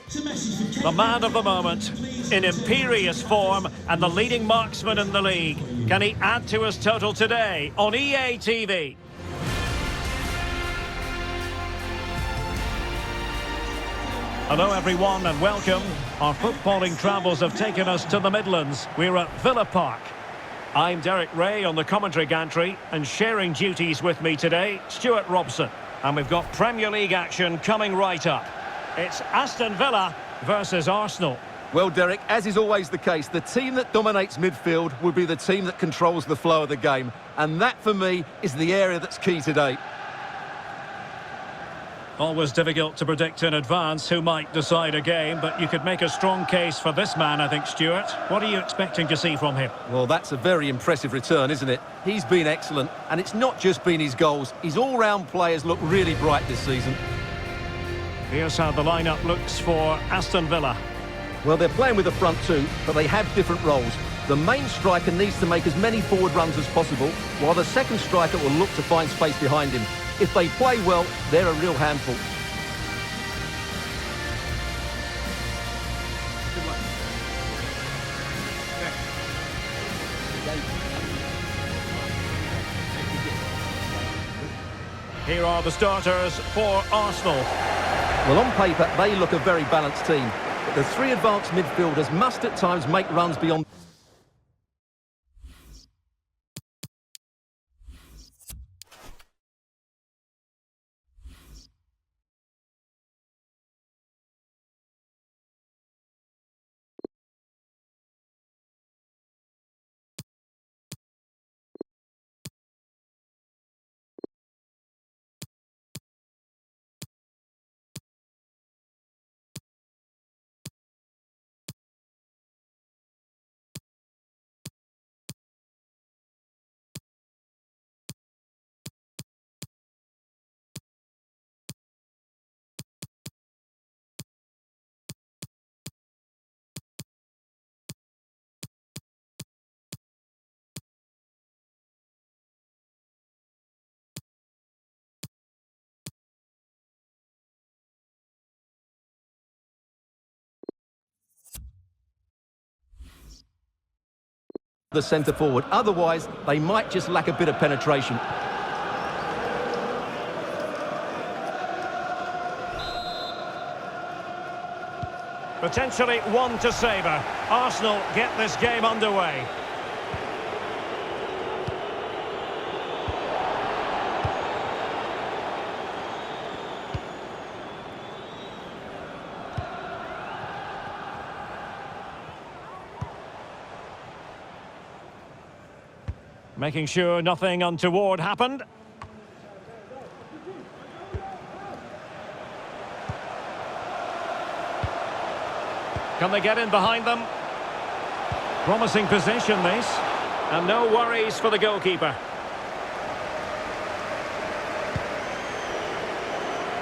The man of the moment, in imperious form and the leading marksman in the league. Can he add to his total today on EA TV? Hello everyone and welcome. Our footballing travels have taken us to the Midlands. We're at Villa Park. I'm Derek Ray on the commentary gantry, and sharing duties with me today, Stuart Robson. And we've got Premier League action coming right up. It's Aston Villa versus Arsenal. Well, Derek, as is always the case, the team that dominates midfield will be the team that controls the flow of the game. And that, for me, is the area that's key today. Always difficult to predict in advance who might decide a game, but you could make a strong case for this man, I think, Stuart. What are you expecting to see from him? Well, that's a very impressive return, isn't it? He's been excellent, and it's not just been his goals. His all-round players look really bright this season. Here's how the lineup looks for Aston Villa. Well, they're playing with a front two, but they have different roles. The main striker needs to make as many forward runs as possible, while the second striker will look to find space behind him. If they play well, they're a real handful. Here are the starters for Arsenal. Well, on paper, they look a very balanced team. But the three advanced midfielders must at times make runs beyond... the centre forward. Otherwise, they might just lack a bit of penetration. Potentially one to savour. Arsenal get this game underway. Making sure nothing untoward happened. Can they get in behind them? Promising position, this. And no worries for the goalkeeper.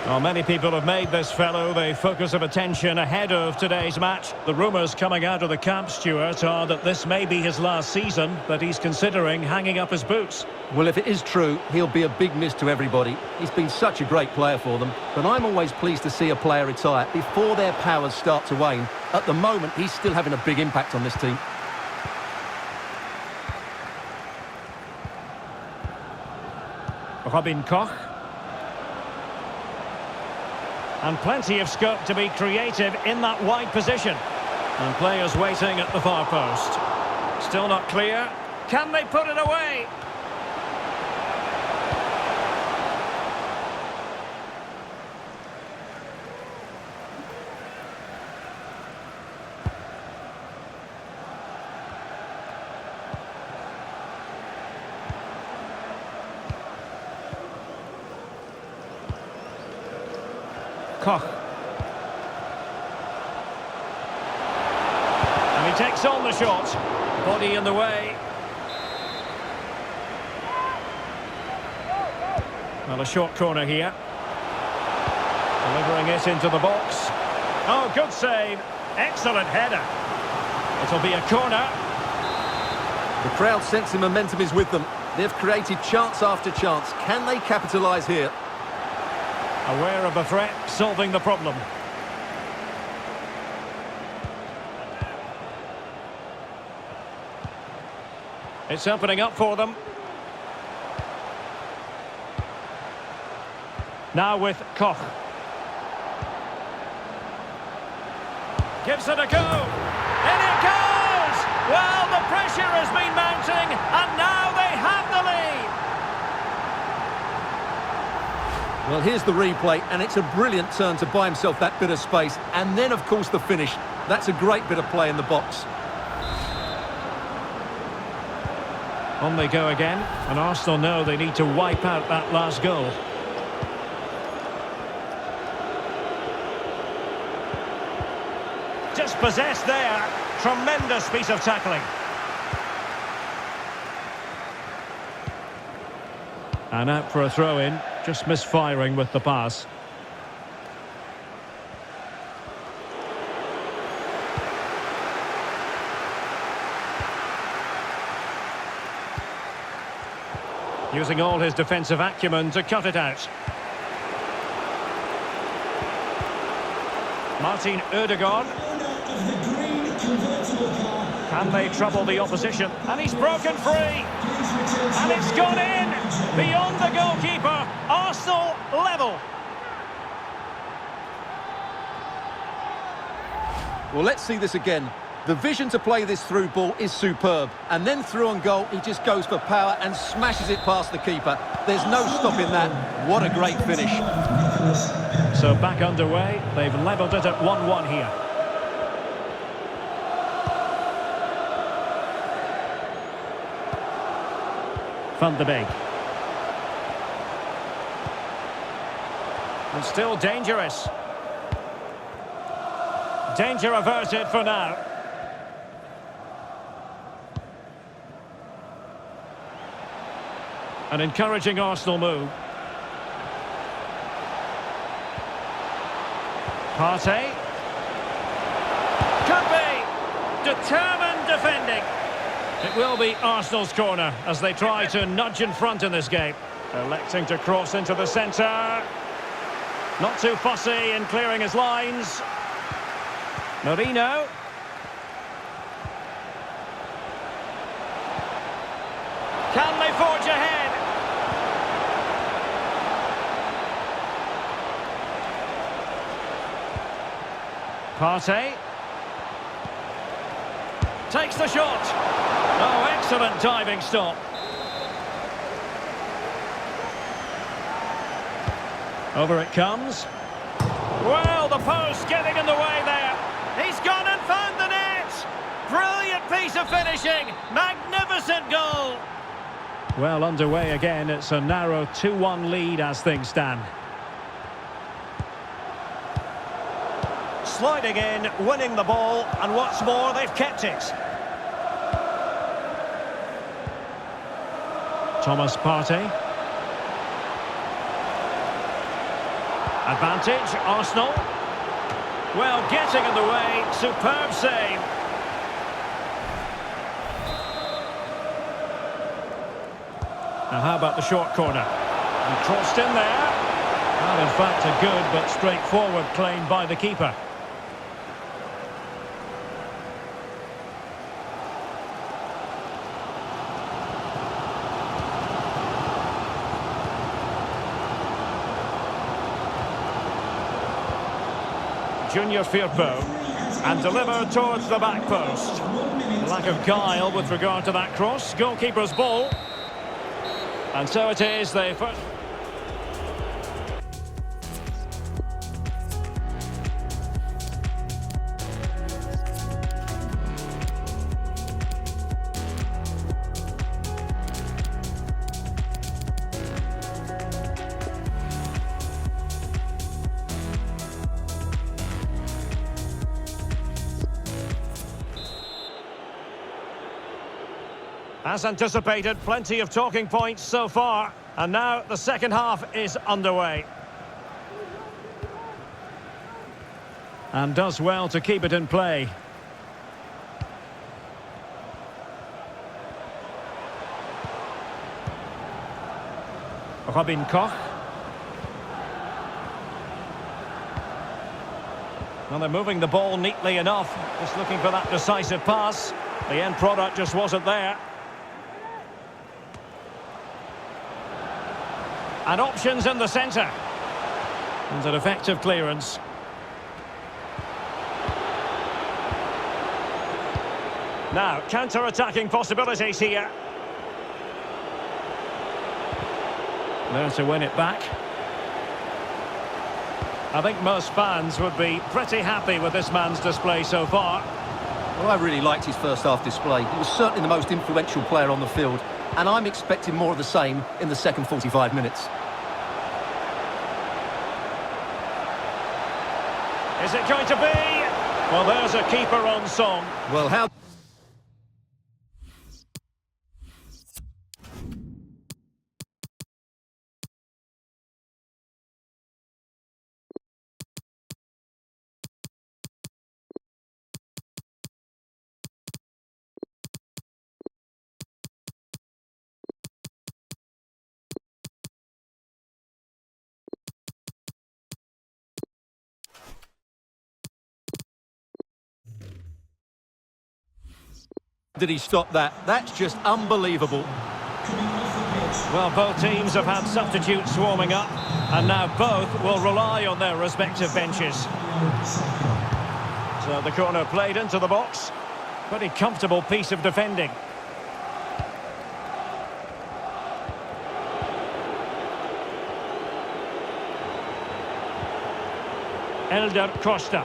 Well, many people have made this fellow the focus of attention ahead of today's match. The rumours coming out of the camp, Stuart, are that this may be his last season, but he's considering hanging up his boots. Well, if it is true, he'll be a big miss to everybody. He's been such a great player for them, but I'm always pleased to see a player retire before their powers start to wane. At the moment, he's still having a big impact on this team. Robin Koch. And plenty of scope to be creative in that wide position. And players waiting at the far post. Still not clear. Can they put it away? Koch. And he takes on the shot. Body in the way. Well, a short corner here. Delivering it into the box. Oh, good save. Excellent header. It'll be a corner. The crowd sensing momentum is with them. They've created chance after chance. Can they capitalise here? Aware of the threat, solving the problem. It's opening up for them. Now with Koch. Gives it a go. In it goes! Well, the pressure has been mounting, and now they have the lead. Well, here's the replay, and it's a brilliant turn to buy himself that bit of space. And then, of course, the finish. That's a great bit of play in the box. On they go again, and Arsenal know they need to wipe out that last goal. Just possessed there. Tremendous piece of tackling. And out for a throw-in. Just misfiring with the pass. Using all his defensive acumen to cut it out. Martin Ødegaard. Can they trouble the opposition? And he's broken free. And it's gone in. Beyond the goalkeeper. Arsenal level. Well, let's see this again. The vision to play this through ball is superb. And then through on goal, he just goes for power and smashes it past the keeper. There's no stopping that. What a great finish. So back underway. They've levelled it at 1-1 here. Van de Beek. And still dangerous. Danger averted for now. An encouraging Arsenal move. Partey. Could be. Determined defending. It will be Arsenal's corner as they try to nudge in front in this game. Electing to cross into the centre. Not too fussy in clearing his lines. Marino. Can they forge ahead? Partey. Takes the shot. Oh, excellent diving stop. Over it comes. Well, the post getting in the way there. He's gone and found the net. Brilliant piece of finishing. Magnificent goal. Well, underway again. It's a narrow 2-1 lead as things stand. Sliding in, winning the ball, and what's more, they've kept it. Thomas Partey. Advantage, Arsenal. Well, getting in the way, superb save. Now how about the short corner? And crossed in there. Well, in fact, a good but straightforward claim by the keeper. Junior Firpo, and delivered towards the back post. Lack of guile with regard to that cross. Goalkeeper's ball. And so it is, they first... As anticipated, plenty of talking points so far, and now the second half is underway. And does well to keep it in play. Robin Koch. Well, they're moving the ball neatly enough, just looking for that decisive pass. The end product just wasn't there. And options in the centre. And an effective clearance. Now, counter-attacking possibilities here. There to win it back. I think most fans would be pretty happy with this man's display so far. Well, I really liked his first half display. He was certainly the most influential player on the field, and I'm expecting more of the same in the second 45 minutes. Is it going to be? Well, there's a keeper on song. Well, how... did he stop that? That's just unbelievable. Well, both teams have had substitutes warming up, and now both will rely on their respective benches. So the corner played into the box. Pretty comfortable piece of defending. Elder Costa.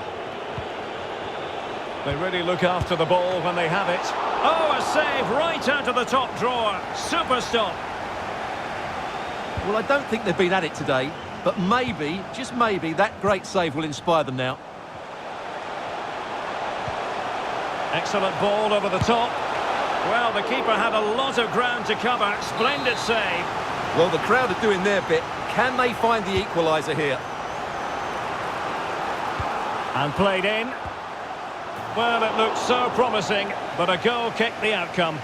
They really look after the ball when they have it. Oh, a save right out of the top drawer. Super stop. Well, I don't think they've been at it today, but maybe, just maybe, that great save will inspire them now. Excellent ball over the top. Well, the keeper had a lot of ground to cover. Splendid save. Well, the crowd are doing their bit. Can they find the equaliser here? And played in. Well, it looked so promising, but a goal kicked the outcome.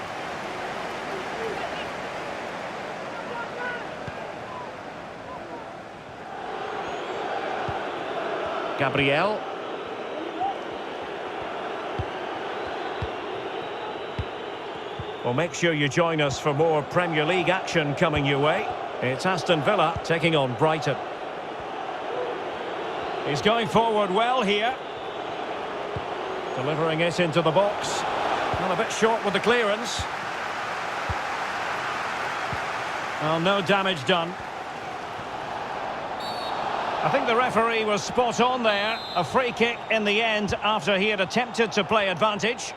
Gabriel. Well, make sure you join us for more Premier League action coming your way. It's Aston Villa taking on Brighton. He's going forward well here. Delivering it into the box. Well, a bit short with the clearance. Well, no damage done. I think the referee was spot on there. A free kick in the end after he had attempted to play advantage.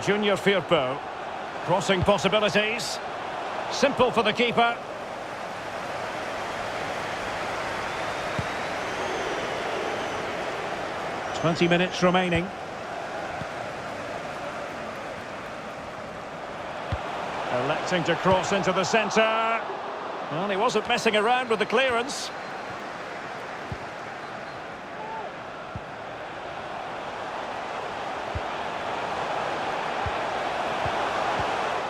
Junior Firpo. Crossing possibilities. Simple for the keeper. "20 minutes remaining. Electing to cross into the centre. Well, he wasn't messing around with the clearance.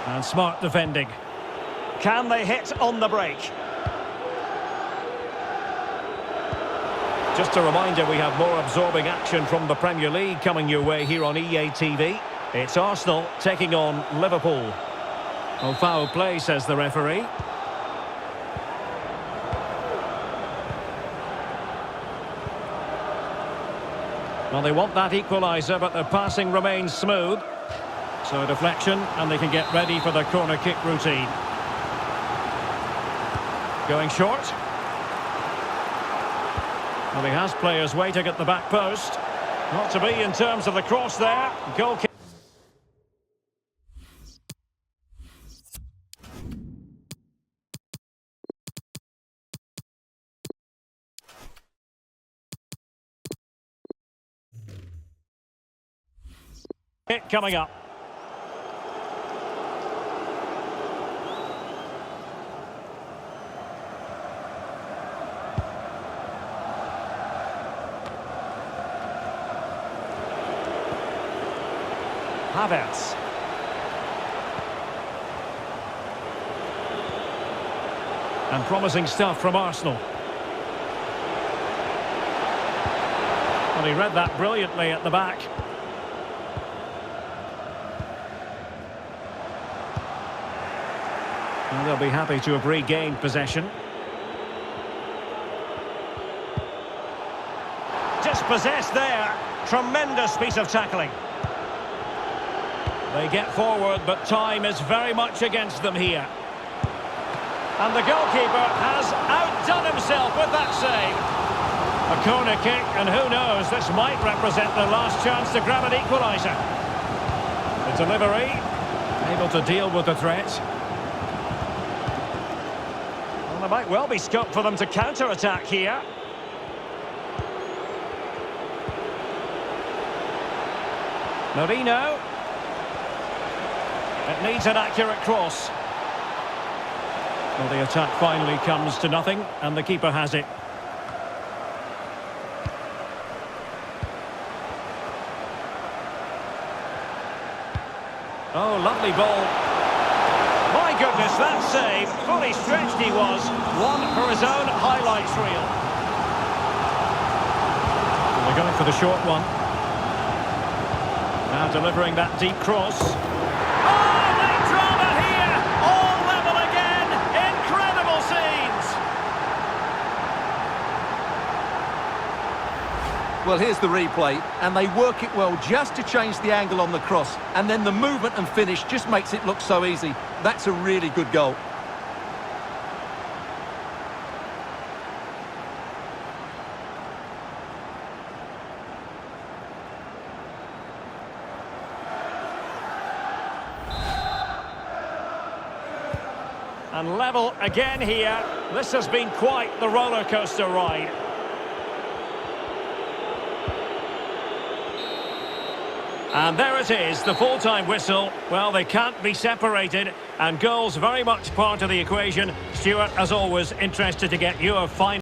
And smart defending. Can they hit on the break? Just a reminder, we have more absorbing action from the Premier League coming your way here on EA TV. It's Arsenal taking on Liverpool. Oh, foul play, says the referee. Well, they want that equaliser, but their passing remains smooth. So a deflection, and they can get ready for the corner kick routine. Going short. Well, he has players waiting at the back post. Not to be in terms of the cross there. Goal kick. Coming up. Havertz. And promising stuff from Arsenal. Well, he read that brilliantly at the back. And they'll be happy to have regained possession. Dispossessed there. Tremendous piece of tackling. They get forward, but time is very much against them here. And the goalkeeper has outdone himself with that save. A corner kick, and who knows, this might represent the last chance to grab an equaliser. The delivery, able to deal with the threat. Well, there might well be scope for them to counter-attack here. Marino. It needs an accurate cross. Well, the attack finally comes to nothing, and the keeper has it. Oh, lovely ball. My goodness, that save. Fully stretched he was. One for his own highlights reel. And they're going for the short one. Now delivering that deep cross. Oh, late drama here! All level again! Incredible scenes! Well, here's the replay, and they work it well just to change the angle on the cross, and then the movement and finish just makes it look so easy. That's a really good goal. And level again here. This has been quite the roller coaster ride. And there it is, the full-time whistle. Well, they can't be separated, and goals very much part of the equation. Stuart, as always, interested to get your final